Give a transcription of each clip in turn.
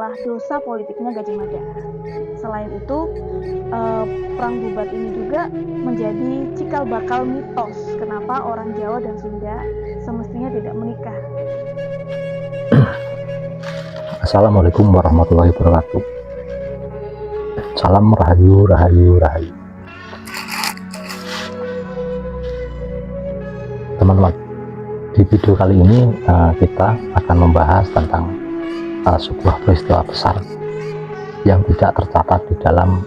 adalah dosa politiknya Gajah Mada. Selain itu, perang Bubat ini juga menjadi cikal bakal mitos kenapa orang Jawa dan Sunda semestinya tidak menikah. Assalamualaikum warahmatullahi wabarakatuh. Salam rahayu, rahayu, rahayu. Teman-teman, di video kali ini kita akan membahas tentang sebuah peristiwa besar yang tidak tercatat di dalam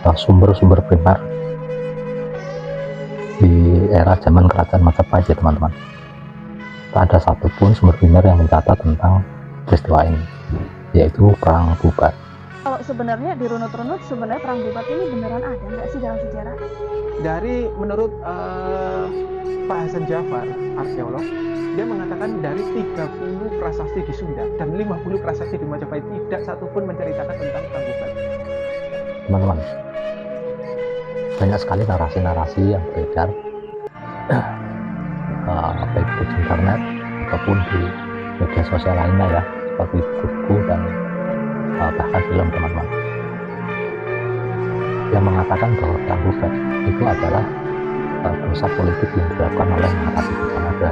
sumber-sumber primer di era zaman kerajaan Majapahit, ya teman-teman. Tak ada satupun sumber primer yang mencatat tentang peristiwa ini, yaitu perang Bubat. Kalau sebenarnya dirunut-runut, sebenarnya perang Bubat ini beneran ada nggak sih dalam sejarah? Dari menurut Pak Hasan Jafar, arkeolog, dia mengatakan dari 30 prasasti di Sunda dan 50 prasasti di Majapahit tidak satupun menceritakan tentang perang Bubat. Teman-teman, banyak sekali narasi-narasi yang beredar baik di internet ataupun di media sosial lainnya, ya, seperti buku dan bahkan film, teman-teman, yang mengatakan bahwa perang Bubat itu adalah dosa politik yang dilakukan oleh Mahapati Gajah Mada.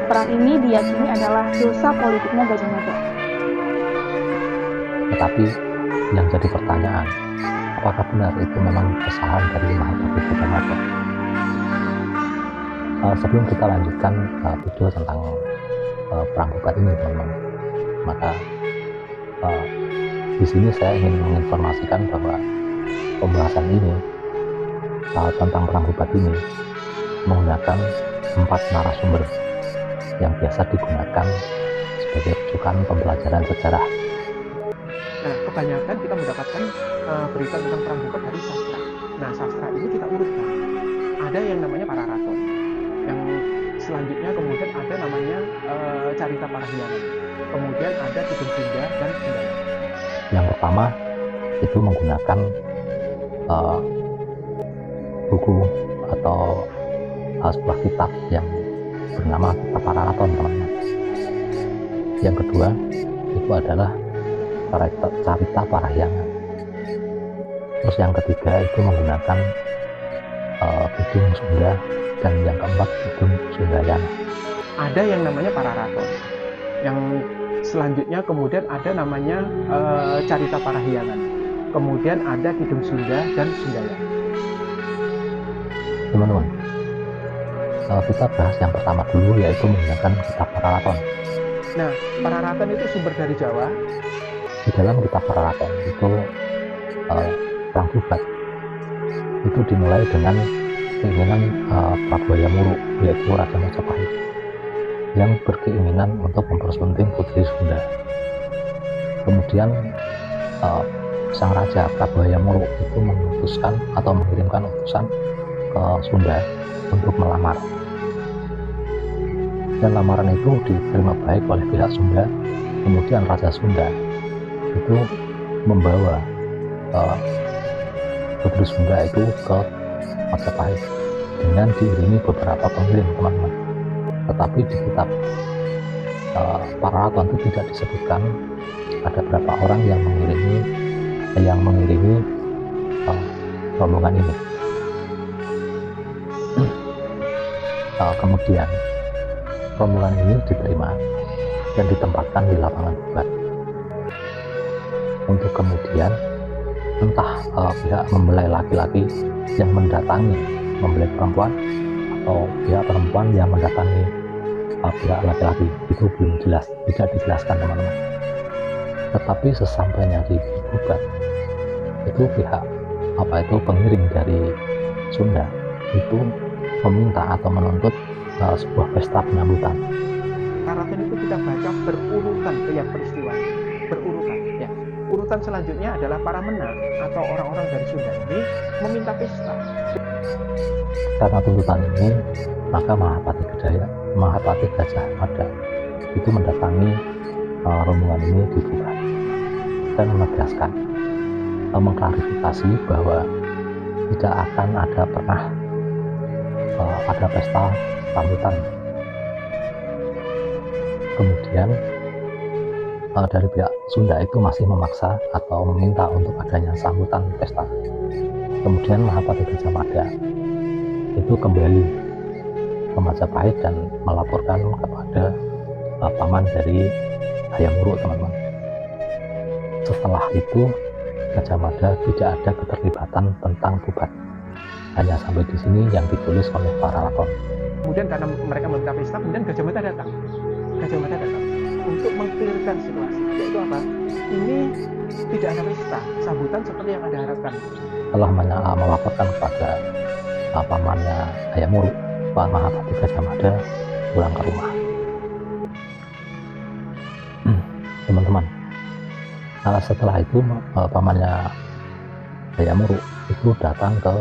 Perang ini diyakini adalah dosa politiknya Gajah Mada. Tetapi yang jadi pertanyaan, apakah benar itu memang kesalahan dari Mahapati Gajah Mada? Sebelum kita lanjutkan video tentang perang Bubat ini, teman-teman, maka di sini saya ingin menginformasikan bahwa pembahasan ini tentang perang Bubat ini menggunakan 4 narasumber yang biasa digunakan sebagai rujukan pembelajaran sejarah. Nah, kebanyakan kita mendapatkan berita tentang perang Bubat dari sastra. Nah, sastra ini kita urutkan. Ada yang namanya Pararaton, yang selanjutnya kemudian ada namanya Carita Parahyangan, kemudian ada Kidung Sunda dan Sundaya. Yang pertama itu menggunakan buku atau sebuah kitab yang bernama Kitab Pararaton, teman-teman. Yang kedua itu adalah Carita Parahyangan. Terus yang ketiga itu menggunakan Kidung Sunda, dan yang keempat Kidung Sundayana. Ada yang namanya Pararaton, yang selanjutnya kemudian ada namanya Carita Parahyangan, kemudian ada Kidung Sunda dan Sundaya. Teman-teman, kita bahas yang pertama dulu, yaitu menggunakan Kitab Pararaton. Nah, Pararaton itu sumber dari Jawa. Di dalam Kitab Pararaton itu perang Bubat itu dimulai dengan keinginan Prabu Hayam Wuruk, yaitu Raja Majapahit, yang berkeinginan untuk mempersunting putri Sunda. Kemudian sang Raja Prabu Hayam Wuruk itu memutuskan atau mengirimkan utusan ke Sunda untuk melamar, dan lamaran itu diterima baik oleh pihak Sunda. Kemudian Raja Sunda itu membawa putri Sunda itu ke Majapahit dengan diiringi beberapa pengirim, teman-teman. Tetapi di kitab Pararaton itu tidak disebutkan ada berapa orang yang mengiringi rombongan ini. Kemudian rombongan ini diterima dan ditempatkan di lapangan Bubat, untuk kemudian entah pihak mempelai laki-laki yang mendatangi mempelai perempuan, atau pihak perempuan yang mendatangi pihak laki-laki, itu belum jelas, tidak dijelaskan, teman-teman. Tetapi sesampainya di Bubat, itu pihak pengiring dari Sunda itu meminta atau menuntut sebuah pesta penyambutan. Pararaton itu kita baca berurutan tiap peristiwa, berurutan, ya. Urutan selanjutnya adalah para menang atau orang-orang dari Sunda ini meminta pesta. Karena tuntutan ini, maka Mahapati Gajah Mada itu mendatangi rombongan ini di Bubat dan menegaskan, mengklarifikasi bahwa tidak akan pernah ada pesta sambutan Kemudian dari pihak Sunda itu masih memaksa atau meminta untuk adanya sambutan pesta. Kemudian Mahapati Gajah Mada itu kembali ke Majapahit dan melaporkan kepada paman dari Hayam Wuruk, teman-teman. Setelah itu Gajah Mada tidak ada keterlibatan tentang Bubat. Hanya sampai di sini yang ditulis oleh para lakon. Kemudian karena mereka meminta pesta, kemudian Gajah Mada datang. Gajah Mada datang untuk mengklirkan situasi. Yaitu apa? Ini tidak ada pesta, sambutan seperti yang Anda harapkan. Telah melaporkan kepada pamannya Hayam Wuruk, Pak Mahapati Gajah Mada pulang ke rumah. Teman-teman, setelah itu pamannya Hayam Wuruk itu datang ke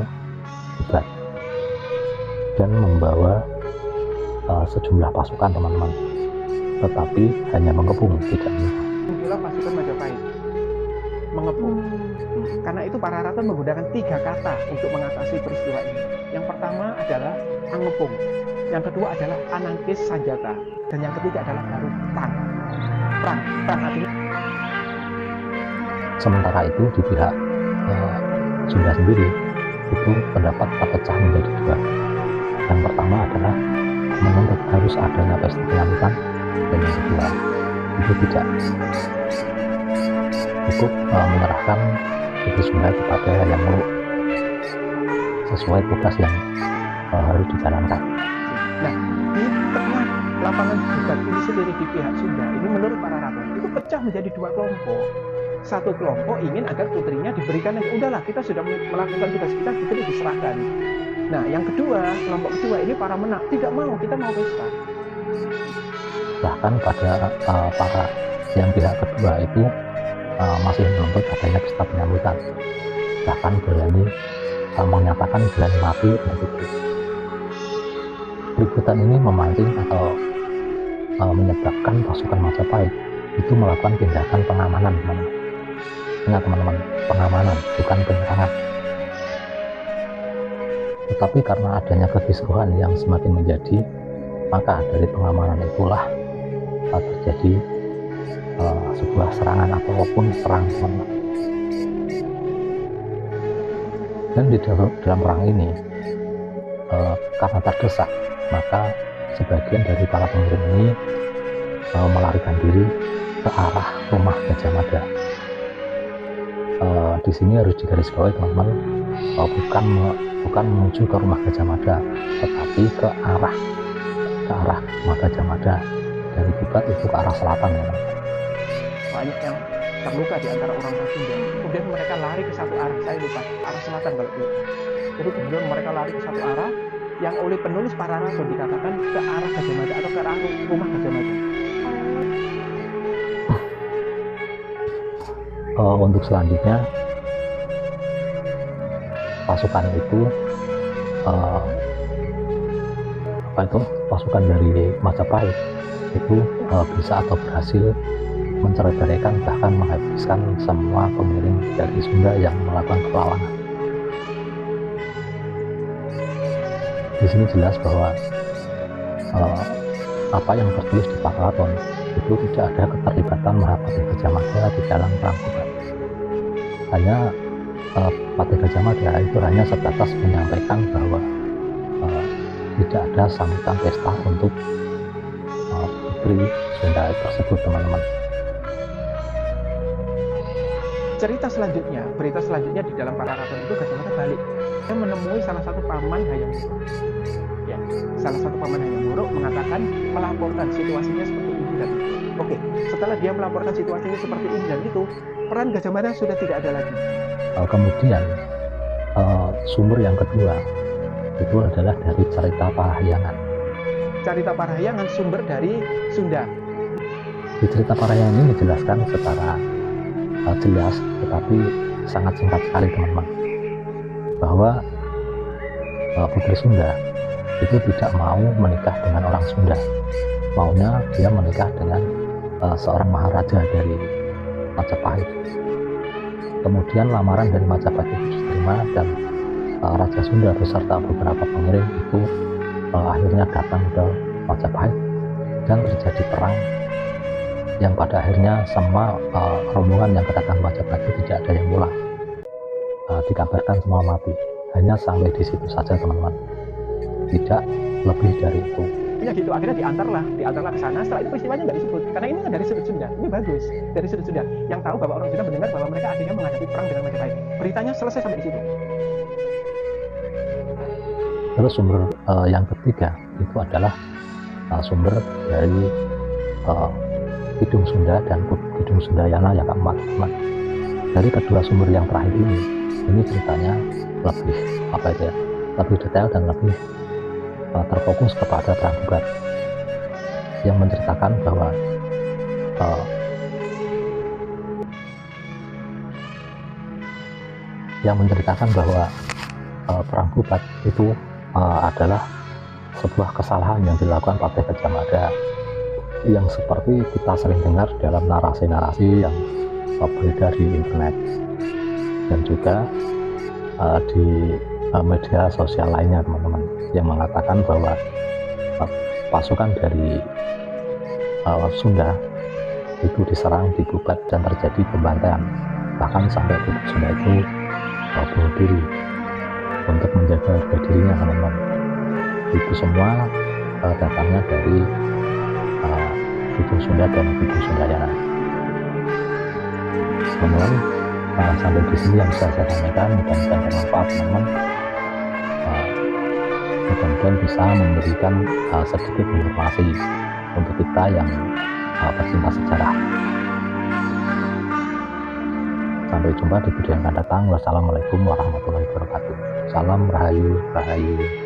Bubat dan membawa sejumlah pasukan, teman-teman, tetapi hanya mengepung, tidak menyerang. Muncullah pasukan Majapahit mengepung. Karena itu para raton menggunakan 3 kata untuk mengatasi peristiwa ini. Yang pertama adalah angepung, yang kedua adalah anangkis sanjata, dan yang ketiga adalah baru perang artinya. Sementara itu di pihak Sunda sendiri itu pendapat terpecah menjadi 2. Yang pertama adalah menuntut harus adanya pesta penyambutan, dan yang kedua itu tidak, cukup menyerahkan Putri Sunda kepada Hayam Wuruk sesuai tugas yang harus dijalankan. Nah, di tengah lapangan debat ini sendiri di pihak Sunda ini menurut para raton itu pecah menjadi 2 kelompok. Satu kelompok ingin agar putrinya diberikan, udahlah kita sudah melakukan tugas kita, putri diserahkan. Nah, yang kedua, kelompok kedua ini para menak, tidak mau, kita mau pesta. Bahkan pada para yang pihak kedua itu masih menuntut adanya pesta penyambutan, bahkan berani menyatakan berani mati untuk itu. Keributan ini memancing atau menyebabkan pasukan Majapahit itu melakukan tindakan pengamanan, teman-teman. Ingat, teman-teman, pengamanan bukan penyerangan. Tetapi karena adanya kekisruhan yang semakin menjadi, maka dari pengamanan itulah terjadi sebuah serangan ataupun perang, teman-teman. Dan di dalam perang ini karena terdesak, maka sebagian dari para pengirim ini melarikan diri ke arah rumah Gajah Mada. Di sini harus digarisbawahi, teman-teman, bukan menuju ke rumah Gajah Mada, tetapi ke arah rumah Gajah Mada. Dari Bubat itu ke arah selatan, ya. Banyak yang terluka di antara orang Sunda. Kemudian mereka lari ke satu arah, saya lupa, arah selatan kalau itu. Jadi kemudian mereka lari ke satu arah yang oleh penulis para raton dikatakan ke arah Gajah Mada atau ke arah rumah Gajah Mada. Untuk selanjutnya pasukan itu pasukan dari Majapahit itu bisa atau berhasil mencerai-beraikan, bahkan menghabiskan semua pengiring dari Sunda yang melakukan perlawanan. Di sini jelas bahwa apa yang tertulis di Keraton itu tidak ada keterlibatan Mahapati Gajah Mada di dalam perang Bubat. Hanya Pati Gajah Mada itu hanya sebatas menyampaikan bahwa tidak ada sambutan pesta untuk putri Sunda tersebut, teman-teman. Cerita selanjutnya, berita selanjutnya di dalam para raton itu Gajah Mada balik. Dia menemui salah satu paman Hayam Wuruk. Ya, salah satu paman Hayam Wuruk mengatakan, melaporkan situasinya seperti ini dan itu. Oke, setelah dia melaporkan situasinya seperti ini dan itu, peran Gajah Mada sudah tidak ada lagi. Kemudian sumber yang kedua itu adalah dari cerita Parahyangan. Cerita Parahyangan sumber dari Sunda. Di cerita Parahyangan ini dijelaskan secara jelas, tetapi sangat singkat sekali, teman-teman, bahwa putri Sunda itu tidak mau menikah dengan orang Sunda, maunya dia menikah dengan seorang maharaja dari Majapahit. Kemudian lamaran dari Majapahit itu diterima dan Raja Sunda beserta beberapa pengiring itu akhirnya datang ke Majapahit dan terjadi perang yang pada akhirnya semua rombongan yang kedatang Majapahit tidak ada yang pulang. Dikabarkan semua mati. Hanya sampai di situ saja teman-teman, tidak lebih dari itu. Ya gitu, akhirnya diantarlah ke sana. Setelah itu peristiwanya nggak disebut, karena ini kan dari sudut Sunda. Ini bagus, dari sudut Sunda. Yang tahu bahwa orang Sunda mendengar bahwa mereka akhirnya menghadapi perang dengan Majapahit. Beritanya selesai sampai di situ. Terus sumber yang ketiga itu adalah sumber dari Kidung Sunda dan Kidung Sundayana yang keempat. Dari kedua sumber yang terakhir ini ceritanya lebih lebih detail dan lebih terfokus kepada perang Bubar, yang menceritakan bahwa perang Bubar itu adalah sebuah kesalahan yang dilakukan Patih Gajah Mada, yang seperti kita sering dengar dalam narasi-narasi yang beredar di internet dan juga di media sosial lainnya teman-teman, yang mengatakan bahwa pasukan dari Sunda itu diserang, dibubat, dan terjadi pembantaian, bahkan sampai Sunda itu bunuh diri untuk menjaga harga dirinya teman-teman. Itu semua datangnya dari Kidung Sunda dan Kidung Sundayana. Teman-teman, sampai di sini yang bisa saya sampaikan, mudah-mudahan bermanfaat teman-teman. Mudah-mudahan bisa memberikan sedikit informasi untuk kita yang pecinta sejarah. Sampai jumpa di video yang akan datang. Wassalamualaikum warahmatullahi wabarakatuh. Salam Rahayu, Rahayu.